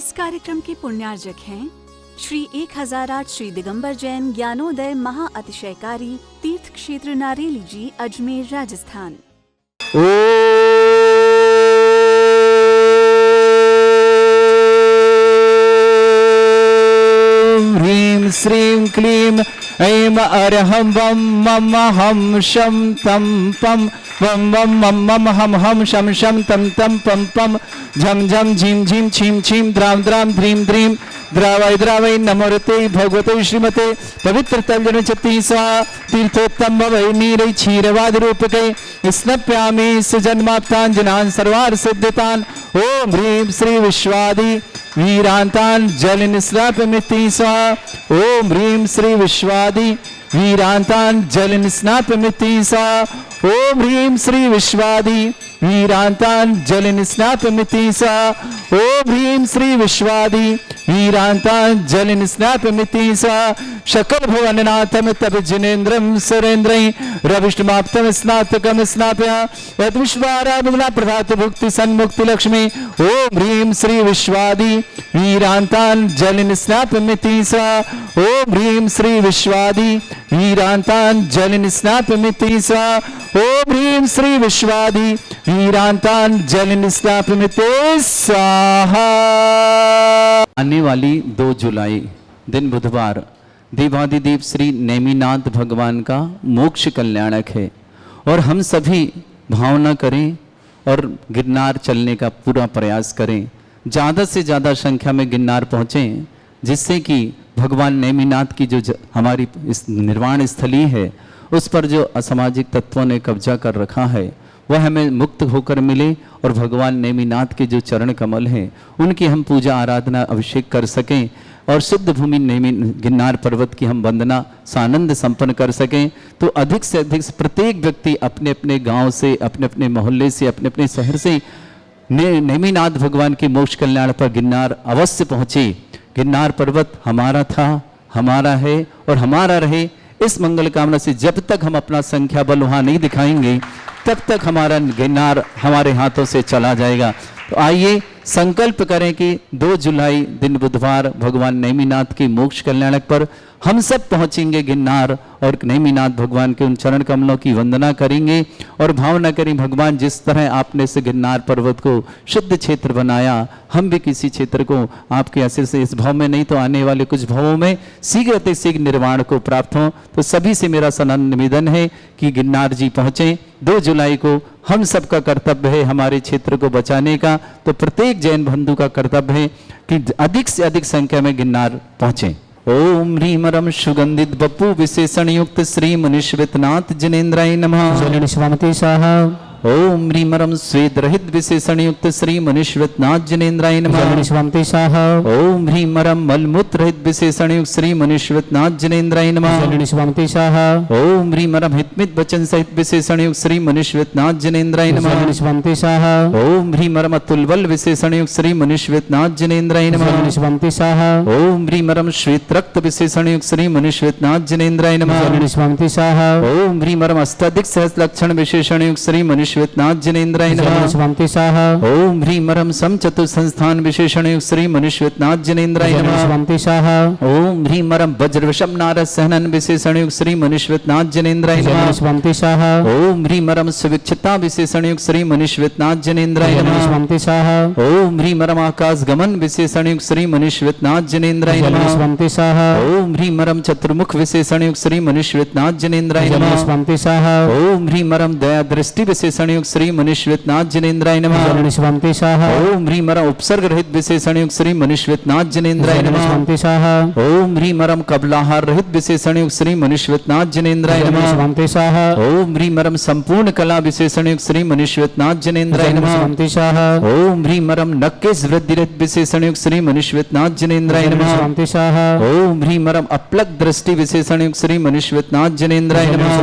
इस कार्यक्रम के पुण्यार्जक हैं श्री 1008 श्री दिगंबर जैन ज्ञानोदय महाअतिशयकारी तीर्थ क्षेत्र नारेली जी, अजमेर, राजस्थान। ह्रीं श्रीं क्लीं ऐं अरहं वं मम हम शं तं पं वं वं मम मम हम शं शं तं तं पं पं झं झं झीं झीं छीं छीं द्रां द्रां द्रीं द्रीं द्रावय द्रावय नमोरते भगवते श्रीमते पवित्र तलजन चति स्वाहा तीर्थोत्तम भवै नीरै क्षीरवाद रूपके स्नप्यामि सुजन्माप्ताञ्जनान् सर्वार्थ सिद्धितान् ओम ह्रीं श्री विश्वादि वीरांतान जल निस्नापमिति स्वाहा ओम ह्रीं श्री विश्वादि वीरांतान जल निस्नापमिति स्वाहा ओम ह्रीं श्री विश्वादि वीरांतान जल निस्नापमिति स्वाहा ओम ह्रीं श्री विश्वादि वीरांतान जल निस्नापमिति स्वाहा शकल भुवननाथम तब जिनेन्द्रम सुरेन्द्रं रविष्टमाप्तम स्नातकम स्नापया यद विश्वाराधना प्रभात भुक्ति सन्मुक्ति लक्ष्मी ओम ह्रीं श्री विश्वादि वीरांतान जल निस्नापमिति स्वाहा ओम ह्रीं श्री विश्वादि वीरांतान जल निस्नापमिति स्वाहा ओम ह्रीं श्री विश्वादि वीरांतान जल निस्नापमिति स्वाहा। आने वाली 2 जुलाई दिन बुधवार देवादिदेव श्री नेमिनाथ भगवान का मोक्ष कल्याणक है और हम सभी भावना करें और गिरनार चलने का पूरा प्रयास करें, ज़्यादा से ज़्यादा संख्या में गिरनार पहुँचें, जिससे कि भगवान नेमिनाथ की जो हमारी इस निर्वाण स्थली है उस पर जो असामाजिक तत्वों ने कब्जा कर रखा है वह हमें मुक्त होकर मिले और भगवान नेमिनाथ के जो चरण कमल हैं उनकी हम पूजा आराधना अभिषेक कर सकें और शुद्ध भूमि नेमि गिरनार पर्वत की हम वंदना सानंद संपन्न कर सकें। तो अधिक से अधिक प्रत्येक व्यक्ति अपने अपने गांव से, अपने अपने मोहल्ले से, अपने अपने शहर से नेमिनाथ भगवान के मोक्ष कल्याण पर गिरनार अवश्य पहुँचे। गिरनार पर्वत हमारा था, हमारा है और हमारा रहे, इस मंगल कामना से जब तक हम अपना संख्या बल वहाँ नहीं दिखाएंगे तब तक हमारा गिरनार हमारे हाथों से चला जाएगा। तो आइए संकल्प करें कि 2 जुलाई दिन बुधवार भगवान नेमिनाथ के मोक्ष कल्याणक पर हम सब पहुंचेंगे गिरनार और नेमिनाथ भगवान के उन चरण कमलों की वंदना करेंगे और भावना करें भगवान जिस तरह आपने इस गिरनार पर्वत को शुद्ध क्षेत्र बनाया, हम भी किसी क्षेत्र को आपके आशीर्वाद से इस भाव में नहीं तो आने वाले कुछ भावों में शीघ्र अति शीघ्र निर्वाण को प्राप्त हों। तो सभी से मेरा सनन निवेदन है कि गिरनार जी पहुँचें। 2 जुलाई को हम सबका कर्तव्य है हमारे क्षेत्र को बचाने का, तो प्रत्येक जैन बंधु का कर्तव्य है कि अधिक से अधिक संख्या में गिरनार पहुँचें। ओम ह्रीं रम सुगंधित बपू विशेषण युक्त श्री मनीश्वरनाथ जिनेन्द्राय नमः। ओम ह्रीं रम स्वेद रहित विशेषण युक्त श्री मनीश्वरनाथ जिनेन्द्राय नमः। ओम ह्रीं रम मलमूत्र रहित विशेषण युक्त श्री मनीश्वरनाथ जिनेन्द्राय नमः। ओम ह्रीं रम हितमित वचन सहित विशेषण युक्त श्री मनीश्वरनाथ जिनेन्द्राय नमः। ओम ह्रीं रम अतुलबल विशेषण युक्त श्री मनीश्वरनाथ जिनेन्द्राय नमः। ओम ह्रीं रम श्वेत रक्त विशेषण युक्त श्री मनीश्वरनाथ जिनेन्द्राय नमः। ओम ह्रीं रम अष्टाधिक सहस्र लक्षण विशेषण युक्त श्री मनीश्वरनाथ जिनेन्द्राय नमः। ओम ह्रीं रम सम चतुर संस्थान विशेषण युक्त श्री मनीश्वरनाथ जिनेन्द्राय नमः। ओम ह्रीं रम वज्र विषम नारद सहनन विशेषण युक्त श्री मनीश्वरनाथ जिनेन्द्राय नमः। ओम ह्रीं रम सुविक्षता विशेषण युक्त श्री मनीश्वरनाथ जिनेन्द्राय नमः। ओम ह्रीं रम आकाश गमन विशेषण युक्त श्री मनीश्वरनाथ जिनेन्द्राय नमः। ओम ह्रीं रम चतुर्मुख विशेषण युक्त श्री मनीश्वरनाथ जिनेन्द्राय नमः। ओम ह्रीं रम दया दृष्टि विशेषण युक्त श्री मनीश्वरनाथ जिनेन्द्राय नमः। ओम ह्रीं रम उपसर्ग रहित विशेषण युक्त श्री मनीश्वरनाथ जिनेन्द्राय नमः। ओम ह्रीं रम कबलाहार रहित विशेषण युक्त श्री मनीश्वरनाथ जिनेन्द्राय नमः। ओम ह्रीं रम संपूर्ण कला विशेषण युक्त श्री मनीश्वरनाथ जिनेन्द्राय नमः। ओम ह्रीं रम नक्केश वृद्धि रहित विशेषण युक्त श्री मनीश्वरनाथ जिनेन्द्राय नमः। ओम ह्रीं रम अपलक दृष्टि विशेषण युक्त श्री मनीश्वरनाथ जिनेन्द्राय नमः।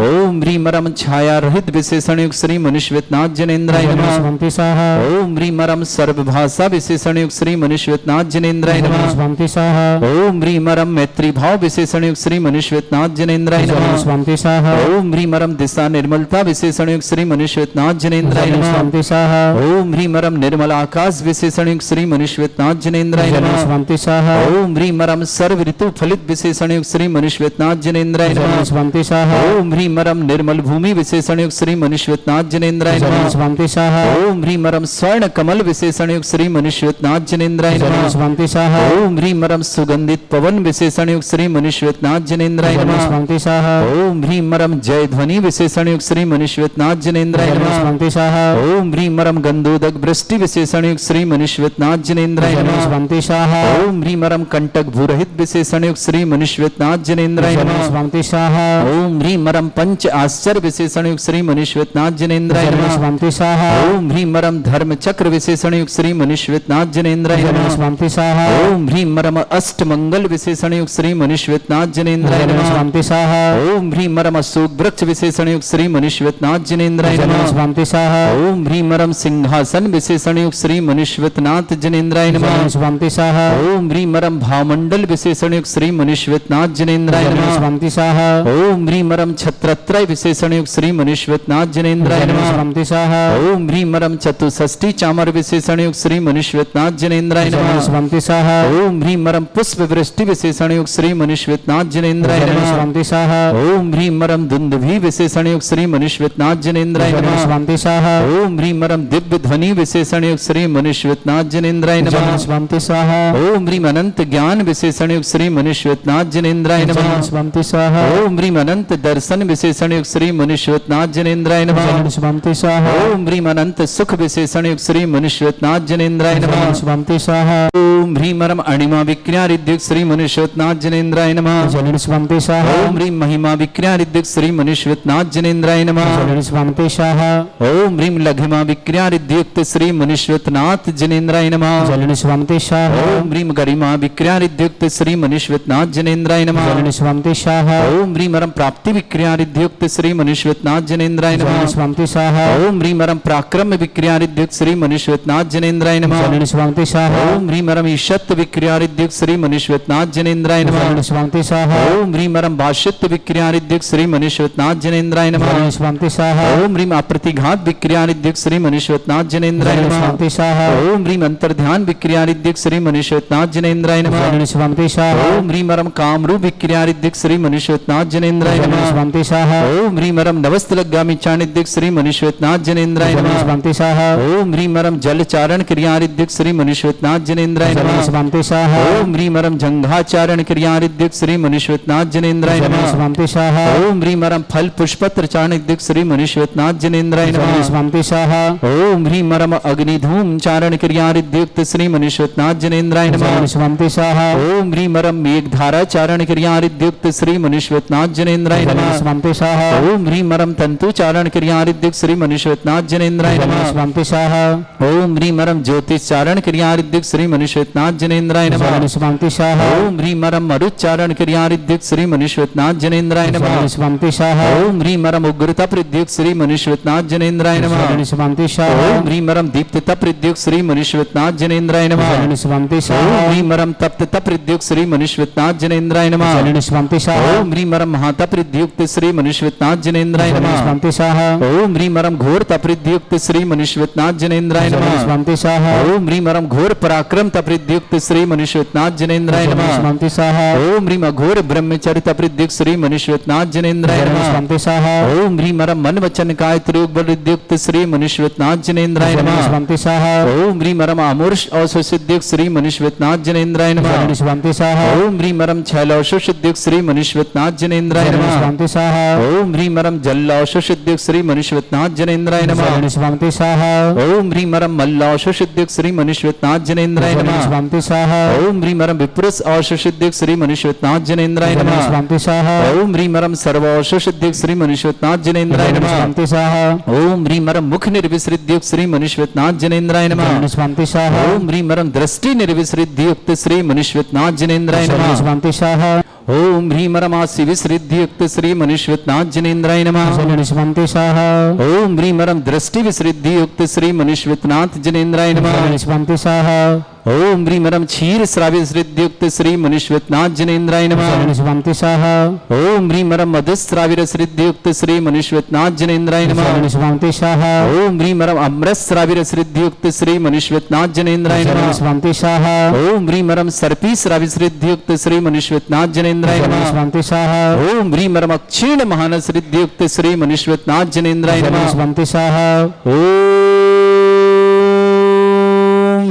ओम ह्रीं रम छाया रहित विशेषण विशेषणयुक्त श्री मनुष्यनाथ जनेन्द्राय नमः। स्वंति सह ओम ह्रीं मरम सर्वभाषा विशेषणयुक्त श्री मनुष्यनाथ जनेन्द्राय नमः। स्वंति सह ओम ह्रीं मरम मैत्री भाव विशेषणयुक्त श्री मनुष्यनाथ जनेन्द्राय नमः। स्वंति सह ओम ह्रीं मरम दिशा निर्मलता विशेषणयुक्त श्री मनुष्यनाथ जनेन्द्राय नमः। स्वंति सह ओम ह्रीं मरम निर्मल आकाश विशेषणयुक्त श्री मनुष्यनाथ जनेन्द्राय नमः। स्वंति सह ओम ह्रीं मरम सर्व ऋतु फलित विशेषणयुक्त श्री मनुष्यनाथ जनेन्द्राय नमः। स्वंति सह ओम ह्रीं मरम निर्मल भूमि विशेषणयुक्त श्री मनुष्यनाथ जनेन्द्राय नमः। स्वंति सह ओम ह्रीं मरम स्वर्ण कमल विशेषणयुक्त श्री मनुष्यनाथ जनेन्द्राय नमः। स्वंति सह ओम ह्रीं मरम सुगंधित पवन विशेषणयुक्त श्री मनुष्यनाथ जनेन्द्राय नमः। स्वंति सह ओम ह्रीं मरम जय ध्वनि विशेषणयुक्त श्री मनुष्यनाथ जनेन्द्राय नमः। स्वंति सह ओम ह्रीं मरम गंधोदक वृष्टि विशेषणयुक्त श्री मनुष्यनाथ जनेन्द्राय नमः। स्वंति सह ओम ह्रीं मरम कंटक भूरहित विशेषणयुक्त श्री मनुष्यनाथ जनेन्द्राय नमः। स्वंति सह ओम ह्रीं मरम पंच आश्चर्य विशेषणयुक्त श्री मनुष्यनाथ जनेन्द्राय नमः। स्वंति सह ओम ह्रीं मरम धर्म चक्र विशेषणयुक्त श्री मनुष्यनाथ जनेन्द्राय नमः। स्वंति सह ओम ह्रीं मरम अष्ट मंगल विशेषणयुक्त श्री मनुष्यनाथ जनेन्द्राय नमः। स्वंति सह ओम ह्रीं मरम अशोक वृक्ष विशेषणयुक्त श्री मनुष्यनाथ जनेन्द्राय नमः। स्वंति सह ओम ह्रीं मरम सिंहासन विशेषणयुक्त श्री मनुष्यनाथ जनेन्द्राय नमः। स्वंति सह ओम ह्रीं मरम भामंडल विशेषणयुक्त श्री मनुष्यनाथ जनेन्द्राय नमः। स्वंति सह ओम ह्रीं मरम छत्रत्रय विशेषणयुक्त श्री मनुष्यनाथ जनेन्द्राय नमः। स्वंति सह ओम ह्रीं मरम चतुष्षष्टि चामर विशेषणयुक्त श्री मनुष्यनाथ जनेन्द्राय नमः। स्वंति सह ओम ह्रीं मरम पुष्प वृष्टि विशेषणयुक्त श्री मनुष्यनाथ जनेन्द्राय नमः। स्वंति सह ओम ह्रीं मरम दुंदुभि विशेषणयुक्त श्री मनुष्यनाथ जनेन्द्राय नमः। स्वंति सह ओम ह्रीं मरम दिव्य ध्वनि विशेषणयुक्त श्री मनुष्यनाथ जनेन्द्राय नमः। स्वंति सह ओम ह्रीं अनंत ज्ञान विशेषणयुक्त श्री मनुष्यनाथ जनेन्द्राय नमः। स्वंति सह ओम ह्रीं अनंत दर्शन विशेषणयुक्त श्री मनुष्यनाथ जनेन्द्राय नमः। स्वंति सह ओम ह्रीं अनंत सुख विशेषणयुक्त श्री मनुष्यनाथ जनेन्द्राय नमः। स्वंति सह ओम ह्रीं मरम अणिमा विक्रियारिद्युक्त श्री मनुष्यनाथ जनेन्द्राय नमः। स्वंति सह ओम ह्रीं महिमा विक्रियारिद्युक्त श्री मनुष्यनाथ जनेन्द्राय नमः। स्वंति सह ओम ह्रीं लघिमा विक्रियारिद्युक्त श्री मनुष्यनाथ जनेन्द्राय नमः। स्वंति सह ओम ह्रीं गरिमा विक्रियारिद्युक्त श्री मनुष्यनाथ जनेन्द्राय नमः। स्वंति सह ओम ह्रीं मरम प्राप्ति विक्रियारिद्युक्त श्री मनुष्यनाथ जनेन्द्राय नमः। स्वंति सह ओम ह्रीं मरम पराक्रम विक्रियारिद्युक्त श्री मनुष्यनाथ जनेन्द्राय नमः। स्वंति सह ओम ह्रीं मरम ईशत्व विक्रियारिद्युक्त श्री मनुष्यनाथ जनेन्द्राय नमः। स्वंति सह ओम ह्रीं मरम भाष्यत्व विक्रियारिद्युक्त श्री मनुष्यनाथ जनेन्द्राय नमः। स्वंति सह ओम ह्रीं अप्रतिघात विक्रियारिद्युक्त श्री मनुष्यनाथ जनेन्द्राय नमः। स्वंति सह ओम ह्रीं अंतर्ध्यान विक्रियारिद्युक्त श्री मनुष्यनाथ जनेन्द्राय नमः। स्वंति सह ओम ह्रीं मरम कामरूप विक्रियारिद्युक्त श्री मनुष्यनाथ जनेन्द्राय नमः। स्वंति सह ओम ह्रीं मरम नवस्तलगामी चाणिद्युक्त श्री मनुष्यनाथ जनेन्द्राय नमः। स्वंति सह ओम ह्रीं मरम जलचारण क्रियारिद्युक्त श्री मनुष्यनाथ जनेन्द्राय नमः। स्वंति सह ओम ह्रीं मरम जंघाचारण क्रियारिद्युक्त श्री मनुष्यनाथ जनेन्द्राय नमः। स्वंति सह ओम ह्रीं मरम फल पुष्पत्र चाणिद्युक्त श्री मनुष्यनाथ जनेन्द्राय नमः। स्वंति सह ओम ह्रीं मरम अग्निधूम चारण क्रियारिद्युक्त श्री मनुष्यनाथ जनेन्द्राय नमः। स्वंति सह ओम ह्रीं मरम मेघधारा चारण क्रियारिद्युक्त श्री मनुष्यनाथ जनेन्द्राय नमः। स्वंति सह ओम ह्रीं मरम तंतु चारण क्रियारिद्युक्त श्री मनुष्यनाथ जनेन्द्राय नमः। स्वंति सह ओम ह्रीं मरम ज्योतिष चारण क्रियारिद्युक्त श्री मनुष्यनाथ जनेन्द्राय नमः। स्वंति सह ओम ह्रीं मरम मरुच्चारण क्रियारिद्युक्त श्री मनुष्यनाथ जनेन्द्राय नमः। स्वंति सह ओम ह्रीं मरम उग्रता प्रद्युक्त श्री मनुष्यनाथ जनेन्द्राय नमः। स्वंति सह ओम ह्रीं मरम दीप्तता प्रद्युक्त श्री मनुष्यनाथ जनेन्द्राय नमः। स्वंति सह ओम ह्रीं मरम तप्तता प्रद्युक्त श्री मनुष्यनाथ जनेन्द्राय नमः। स्वंति सह ओम ह्रीं मरम महाता प्रद्युक्त श्री मनुष्यनाथ जनेन्द्राय नमः। स्वंति सह ओम ह्रीं मरम घोर तप्रद्युक्त श्री मनुष्यनाथ जनेन्द्राय नमः। स्वंति सह ओम ह्रीं मरम घोर पराक्रम तप्रद्युक्त श्री मनुष्यनाथ जनेन्द्राय नमः। स्वंति सह ओम ह्रीं अघोर ब्रह्मचर्य तप्रद्युक्त श्री मनुष्यनाथ जनेन्द्राय नमः। स्वंति सह ओम ह्रीं मरम मन वचन काय त्रियोग प्रद्युक्त श्री मनुष्यनाथ जनेन्द्राय नमः। स्वंति सह ओम ह्रीं मरम अमूर्ष औषसिद्युक्त श्री मनुष्यनाथ जनेन्द्राय नमः। स्वंति सह ओम ह्रीं मरम छैलौषसिद्युक्त श्री मनुष्यनाथ जनेन्द्राय नमः। स्वंति सह ओम ह्रीं मरम जल्लौषसिद्युक्त श्री मनुष्यनाथ जनेन्द्राय नमः। स्वंति सह ओम ह्रीं मरम मल्लौषसिद्युक्त श्री मनुष्यनाथ जनेन्द्राय नमः। स्वंति सह ओम ह्रीं मरम विपुरुष औषसिद्युक्त श्री मनुष्यनाथ जनेन्द्राय नमः। स्वंति सह ओम ह्रीं मरम सर्वौषसिद्युक्त श्री मनुष्यनाथ जनेन्द्राय नमः। स्वंति सह ओम ह्रीं मरम मुख निर्विसृद्युक्त श्री मनुष्यनाथ जनेन्द्राय नमः। स्वंति सह ओम ह्रीं मरम दृष्टि निर्विसृद्युक्त श्री मनुष्यनाथ जनेन्द्राय नमः। स्वंति सह ओम ह्रीं रमासि विसृद्धियुक्त श्री मनुष्यनाथ जनेन्द्राय नमः। निष्पन्ति स्वाहा ओम ह्रीं रम दृष्टि विसृद्धियुक्त श्री मनुष्यनाथ जनेन्द्राय नमः। निष्पन्ति स्वाहा ओम ह्रीं रम क्षीर श्राव्य विसृद्धियुक्त श्री मनुष्यनाथ जनेन्द्राय नमः। निष्पन्ति स्वाहा ओम ह्रीं रम मधुस्राव्य विसृद्धियुक्त श्री मनुष्यनाथ जनेन्द्राय नमः। निष्पन्ति स्वाहा ओम ह्रीं रम अमृत श्राव्य विसृद्धियुक्त श्री मनुष्यनाथ जनेन्द्राय नमः। निष्पन्ति स्वाहा ओम ह्रीं रम सर्पी श्राव्य विसृद्धियुक्त श्री मनुष्यनाथ जनेन्द्राय नमः। निष्पन्ति स्वाहा ओम ह्रीं रम क्षीण महानस रिद्धियुक्त श्री मनुष्यनाथ जनेन्द्राय नमः। निष्पन्ति स्वाहा ओम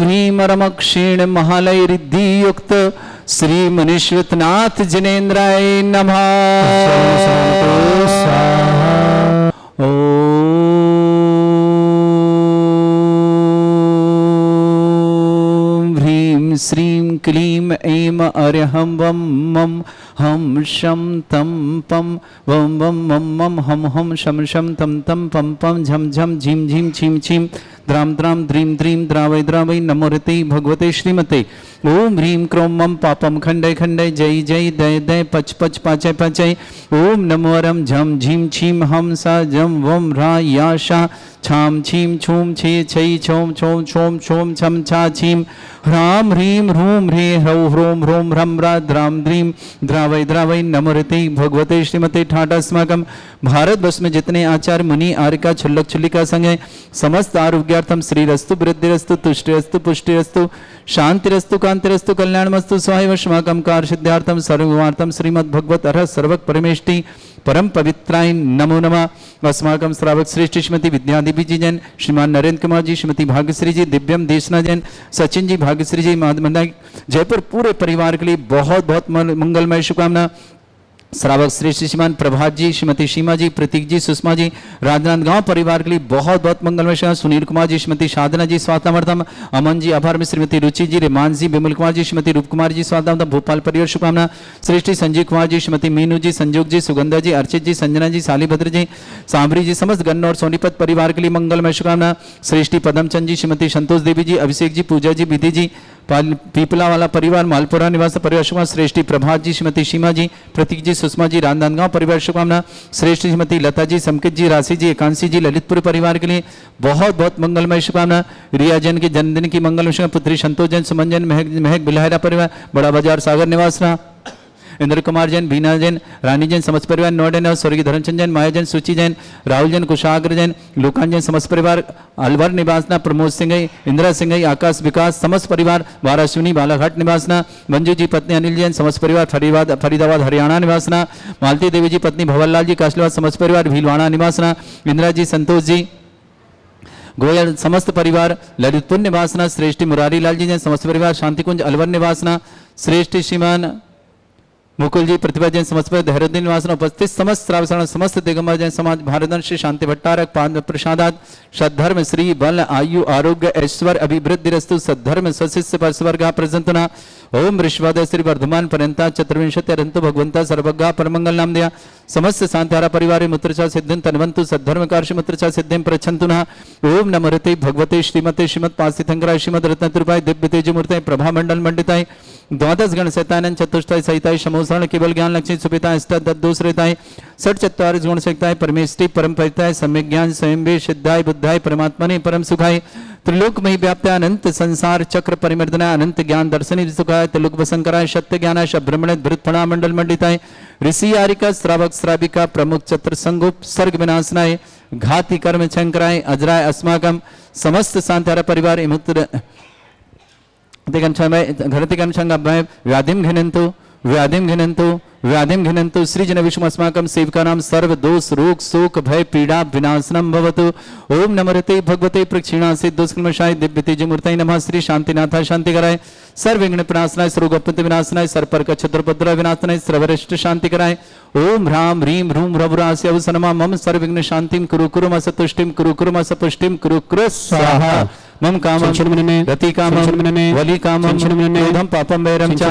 ह्रीं रम क्षीण महालय रिद्धियुक्त श्री मनुष्यनाथ जनेन्द्राय नमः। ओम ह्रीं श्रीं क्लीं ऐं अर्हं वं मं हम शम तम पम वम वम मम मम हम शम शम तम तम पम पम झम झम झीम झीम छीम छीम द्राम द्राम द्रीम द्रीम द्रावय द्रावय नमोरते भगवते श्रीमते। ओम ह्रीं क्रों मम पापम खंडय खंडय जय जय दय दय पच पच पाचय पाचय। ओम नमो रम झम झीम छीम हम सा जम वम रा या शा छाम छीम छूम छे छई छोम छोम छोम छोम छम छा छीम ह्राम ह्रीं ह्रूम ह्रे ह्रौ ह्रोम ह्रोम ह्रम रा द्राम द्रीम द्रावय द्रावय नमोरते भगवते श्रीमते। ठाट अस्माकं भारत वर्ष में जितने आचार्य मुनि आर्यका छुल्लक छुल्लिका संघ है समस्त आरोग्यार्थम श्रीरस्तु वृद्धिरस्तु तुष्टिरस्तु पुष्टिरस्तु शांतिरस्तु कांतिरस्तु कल्याणमस्तु स्वाहेवस्माकं कार्य सिद्धार्थम सर्वगुणार्थम श्रीमद्भगवत अर्ह सर्वक परमेष्टि परम पवित्राय नमो नमः। अस्माकं श्रावक श्रेष्ठ श्रीमती विद्यादेवी जी जैन, श्रीमान नरेंद्र कुमार जी, श्रीमती भाग्यश्री जी, दिव्यम देशना जैन, सचिन जी, भाग्यश्री जी, माधव जयपुर पूरे परिवार के लिए बहुत बहुत मंगलमय शुभकामना। श्रावक श्रेष्ठ श्रीमान प्रभात जी, श्रीमती सीमा जी, प्रतीक जी, सुषमा जी, राजनांदगांव परिवार के लिए बहुत बहुत मंगलमय शुभकामना। सुनील कुमार जी, श्रीमती साधना जी, स्वास्थ्यमर्थम, अमन जी आभार में, श्रीमती रुचि जी, रेमान जी, विमल कुमार जी, श्रीमती रूप कुमार जी, स्वास्थ्यमर्थम, भोपाल परिवार शुभकामना। श्रेष्ठी संजीव कुमार जी, श्रीमती मीनू जी, संजोग जी, सुगंधा जी, अर्चित जी, संजना जी, सालीभद्र जी, सांभरी जी, समस्त गन्न और सोनीपत परिवार के लिए मंगलमय शुभकामना। श्रेष्ठी पदमचंद जी, श्रीमती संतोष देवी जी, अभिषेक जी, पूजा जी, विधि जी, पीपला वाला परिवार, मालपुरा निवास परिवार शुभकामना। श्रेष्ठी प्रभात जी, श्रीमती सीमा जी, प्रतीक जी, सुषमा जी, राजनांदगांव परिवार शुभकामना। श्रेष्ठ श्रीमती लता जी, संकित जी, राशि जी, एकांशी जी, ललितपुर परिवार के लिए बहुत बहुत मंगलमय शुभकामना। रिया जैन के जन्मदिन की मंगलमय शुभकामना। पुत्री संतोष जैन, सुमन जैन, महक बिलहरा परिवार, बड़ा बाजार सागर निवासना, इंद्र कुमार जैन, बीना जैन, रानी जैन, समस्त परिवार, नोएडा स्वर्गीय धर्मचंद जैन, माया जैन, सूची जैन, राहुल जैन, कुशाग्र जैन, लोकान जैन, समस्त परिवार, अलवर निवासना, प्रमोद सिंह, इंदिरा सिंह, आकाश विकास, समस्त परिवार, वाराश्विनी बालाघाट निवासना, मंजू जी पत्नी अनिल जैन, समस्त परिवार, फरीदाबाद हरियाणा निवासना, मालती देवी जी पत्नी भवरलाल जी, काशलीवाद, समस्त परिवार, भीलवाड़ा निवासना, इंदिरा जी, संतोष जी, गोयल, समस्त परिवार, ललितपुर निवासना, श्रेष्ठी मुरारी लाल जी जैन, समस्त परिवार, शांतिकुंज अलवर निवासना, श्रेष्ठी श्रीमान मुकुल जी, प्रतिभा जैन, समस्त देहरादून निवासन, उपस्थित समस्त श्रावण समस्त दिगंबर जैन समाज, भारत श्री शांति भट्टारक पाद प्रसादात सद्धर्म श्री बल आयु आरोग्य ऐश्वर्य अभिवृद्धि रस्तु सद्धर्म स्वशिष्य परस्वर्गा प्रजंतना। ओम ऋषवाद श्री वर्धमान पर्यंता चतुर्विंशति अरंतु भगवंता सर्वज्ञा परमंगल नाम दिया समस्त शांतारा परिवार मुत्रचा सिद्धिं तन्वंतु सद्धर्म कार्य मुत्रचा सिद्धिं प्रच्छन्तु। ओम नमोरते भगवते श्रीमते श्रीमद पासिथंकराय श्रीमद रत्नतृपाय दिव्य तेजमूर्तये प्रभा मंडल मंडिताय द्वादश गण सैतानंद चतुष्टय सहिताय समोसरण केवल ज्ञान लक्ष्मी सुपिता अष्टादशरेताय षट चत्वारिश गुण सहिताय परमेष्टि परम परिताय सम्यक ज्ञान स्वयं वे सिद्धाय बुद्धाय परमात्मने परम सुखाय त्रिलोकमयी व्याप्त्या अनंत संसार चक्र परिमर्दनाय अनंत ज्ञान दर्शनी सुखाय त्रिलोक वसंकराय सत्य ज्ञानाय ब्रह्मणे भृतफणा मंडल मंडिताय ऋषि आरिका श्रावक श्राविका प्रमुख चत्र संगोप सर्ग विनाशनाय घाति कर्म शंकराय अजराय अस्माकम समस्त शांतारा परिवार इमुक्त व्याधिम घिनंतु सृजन विष्णु अस्माकं सेवका नाम सर्व दोष रोग शोक भय पीड़ा विनाशनम भवतु। ओम नमोरते भगवते प्रक्षिणा से दुष्कर्मशाय दिव्य तेजमूर्तये नमः। श्री शांतिनाथाय शांतिकराय सर्वविघ्न विनाशनाय सर्वगोपति विनाशनाय सर्पर क्षत्रपद्र विनाशनाय सर्वरिष्ट शांतिकराय ओम ह्रां ह्रीं ह्रूं ह्रवरास्य अवसनमा मम सर्वविघ्न शांतिं कुरु कुरु मसतुष्टिं कुरु कुरु मसपुष्टिं कुरु कुरु स्वाहा। मम कामम रति कामम वली कामम क्रोधम पापम वैरम च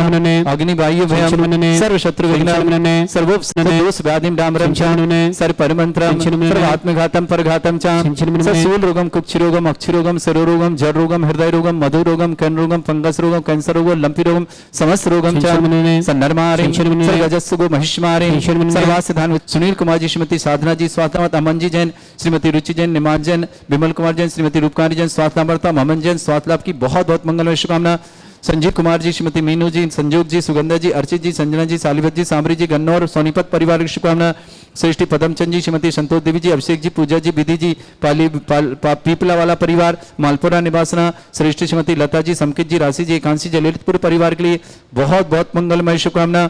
अग्नि वायु भयम सर्व शत्रु विघ्नम सर्वोपस व्याधिम डामरम च सर्व परमंत्रम सर्व आत्मघातम परघातम च सूल रोगम कुक्ष रोगम अक्षि रोगम सरो रोगम जर रोगम हृदय रोगम मधु रोगम कर्ण रोगम फंगस रोगम कैंसर रोगम लंपी रोगम समस्त रोगम च सन्नरमारे सर्वजस्सुगो महिष्मारे सर्वासिधान सुनील कुमार जी, श्रीमती साधना जी स्वास्थ्य, अमन जी जैन, श्रीमती रुचि जैन, निमाज जैन, विमल कुमार जैन, श्रीमती रूपकानी जैन स्वास्थ्य, अमन जैन स्वास्थ्य लाभ की बहुत बहुत मंगलमय शुभकामना। संजीव कुमार जी, श्रीमती मीनू जी, संजोग जी, सुगंधा जी, अर्चित जी, संजना जी, सालिवत जी, सांबरी जी, गन्नौर सोनीपत परिवार की शुभकामना। श्रेष्ठी पदमचंद जी, श्रीमती संतोष देवी जी, अभिषेक जी, पूजा जी, विधि जी, पीपला वाला परिवार मालपुरा निवासना, श्रेष्ठी श्रीमती लता जी, समकित जी, राशि जी, एकांशी जी, ललितपुर परिवार के लिए बहुत बहुत मंगलमय शुभकामना।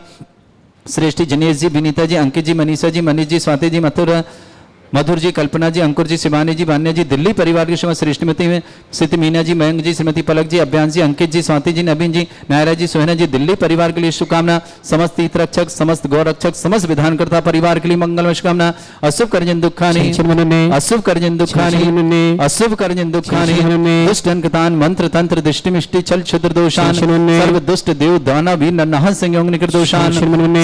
श्रेष्ठी जनेश जी, विनीता जी, अंकित जी, मनीषा जी, मनीष जी, स्वाति जी, मधुर जी, कल्पना जी, अंकुर जी, शिवानी जी, बान्या जी, दिल्ली परिवार की श्रीमती श्रेष्ठमती में स्थिति मीना जी, मयंक जी, श्रीमती पलक जी, अभ्यांश जी, अंकित जी, स्वाति जी, नवीन जी, नायरा जी, सोहना जी, दिल्ली परिवार के लिए शुभकामना। समस्त तीर्थ रक्षक, समस्त गौ रक्षक, समस्त विधानकर्ता परिवार के लिए मंगलमय शुभकामना। अशुभ कर्जन दुखानी, अशुभ कर्जन दुखानी, अशुभ कर्जन दुखानी, दुष्ट अंकतान मंत्र तंत्र दृष्टि मिष्टि छल क्षुद्र दोषान, सर्व दुष्ट देव दाना वीर नरनहं संयोग निकृत दोषान,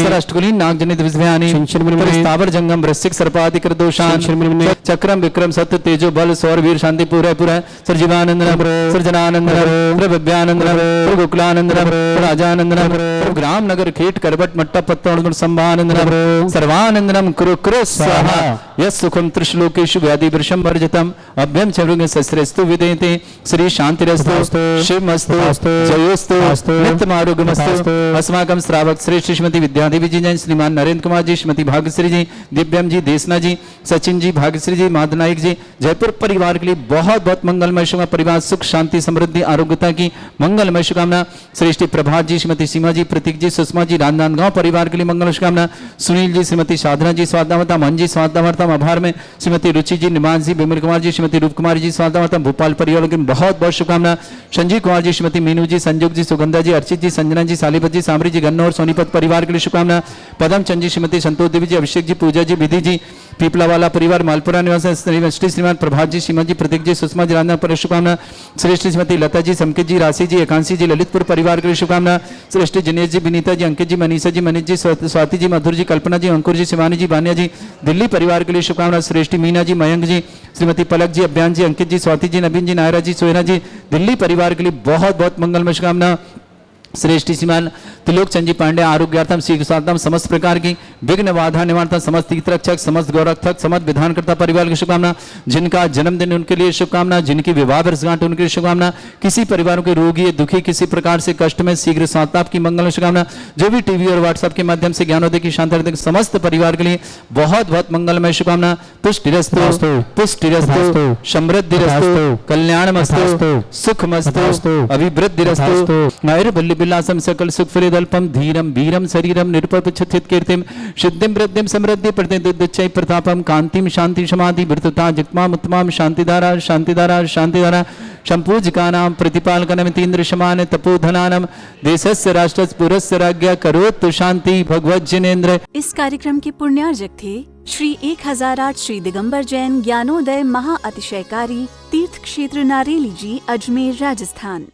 सरअष्टकुलीन नाग जनित विषभयानि, स्थावर जंगम वृश्चिक सर्पादिकृत दोषान, चक्रम विक्रम सत्य तेजो बल सौर वीर शांति पूरा पूरा सर्जीवानंद सर्जनानंद प्रभव्यानंद गोकुलानंद राजानंद ग्राम नगर खेट करबट मट्टा पत्ता संभानंद सर्वानंदनम कुरु कुरु स्वाहा यस सुखम त्रिश्लोकेषु व्याधि वृषम वर्जितम अभ्यम चरुग सस्रेस्तु विदेते श्री शांतिरस्तु शिवमस्तु जयोस्तु नित्यमारोग्यमस्तु। अस्माकं श्रावक श्रेष्ठ श्रीमती विद्यादेवी जी जैन, श्रीमान नरेंद्र कुमार जी, श्रीमती भाग्यश्री जी, दिव्यम जी, देसना जी, सचिन जी, भाग्यश्री जी, माधनायक जी, जयपुर परिवार के लिए बहुत बहुत मंगलमय शुभकामना। परिवार सुख शांति समृद्धि आरोग्यता की मंगलमय शुभकामना। श्रेष्ठी प्रभात जी, श्रीमती सीमा जी, प्रतीक जी, सुषमा जी, राजनांदगांव परिवार के लिए मंगल शुभकामना। सुनील जी, श्रीमती साधना जी स्वास्थ्य, मन जी स्वास्थ्य, आभार में श्रीमती रुचि जी, निमांश जी, विमल कुमार जी, श्रीमती रूप कुमार जी स्वास्थ्य, भोपाल परिवार की बहुत बहुत शुभकामना। संजीव कुमार जी, श्रीमती मीनू जी, संजोग जी, सुगंधा जी, अर्चित जी, संजना जी, सालिपत जी, सांबरी जी, गन्नौर सोनीपत परिवार के लिए शुभकामना। पदमचंद जी, श्रीमती संतोष देवी जी, अभिषेक जी, पूजा जी, विधि जी, पीपला वाला परिवार मालपुरा निवास, श्री श्रीमान प्रभात जी, सीमा जी, प्रतीक जी, सुषमा जी, राजना पर शुभकामना। श्रेष्ठी श्रीमती लता जी, समकित जी, राशि जी, एकांशी जी, ललितपुर परिवार के लिए शुभकामना। श्रेष्ठी जनेश जी, विनीता जी, अंकित जी, मनीषा जी, मनीष जी, स्वाति जी, मधुर जी, कल्पना जी, अंकुर जी, शिवानी जी, बान्या जी, दिल्ली परिवार के लिए शुभकामना। श्रेष्ठी मीना जी, मयंक जी, श्रीमती पलक जी, अभ्यान जी, अंकित जी, स्वाति जी, नवीन जी, नायरा जी, सोहना जी, दिल्ली परिवार के लिए बहुत बहुत मंगलमय शुभकामना। श्रेष्ठी श्रीमान त्रिलोक चंद जी पांडे, आरोग्यार्थम शीघ्र स्वास्थ्यम, समस्त प्रकार की विघ्न बाधा निवारण, समस्त तीर्थ रक्षक, समस्त गौरक्षक, समस्त विधानकर्ता परिवार की शुभकामना। जिनका जन्मदिन उनके लिए शुभकामना, जिनकी विवाह वर्षगांठ उनके लिए शुभकामना। किसी परिवारों के रोगी दुखी किसी प्रकार से कष्ट में शीघ्र स्वास्थ्य की मंगल शुभकामना। जो भी टीवी और व्हाट्सएप के माध्यम से ज्ञानोदय की शांति समस्त परिवार के लिए बहुत बहुत मंगलमय शुभकामना। तुष्टिरस्तु पुष्टिरस्तु समृद्धिरस्तु कल्याणमस्तु सुखमस्तु अभिवृद्धिरस्तु नैर्बल्य विलासम सकल सुख फलिदल्पम धीरम वीरम शरीरम निरुपचित कीर्तिम सिद्धिम वृद्धिम समृद्धि प्रतिदिच्चै प्रतापम कांतिम शांति समाधि वृतता जित्माम उत्तमाम शांतिधारा शांतिधारा शांतिधारा संपूजिकानां प्रतिपालकनमितीन्द्र समान तपोधनानां देशस्य राष्ट्रस्य पुरस्य राज्ञा करोतु शांति भगवत जिनेन्द्र। इस कार्यक्रम के पुण्यार्जक थे श्री 1008 श्री दिगंबर जैन ज्ञानोदय महाअतिशयकारी तीर्थ क्षेत्र नारेली जी, अजमेर, राजस्थान।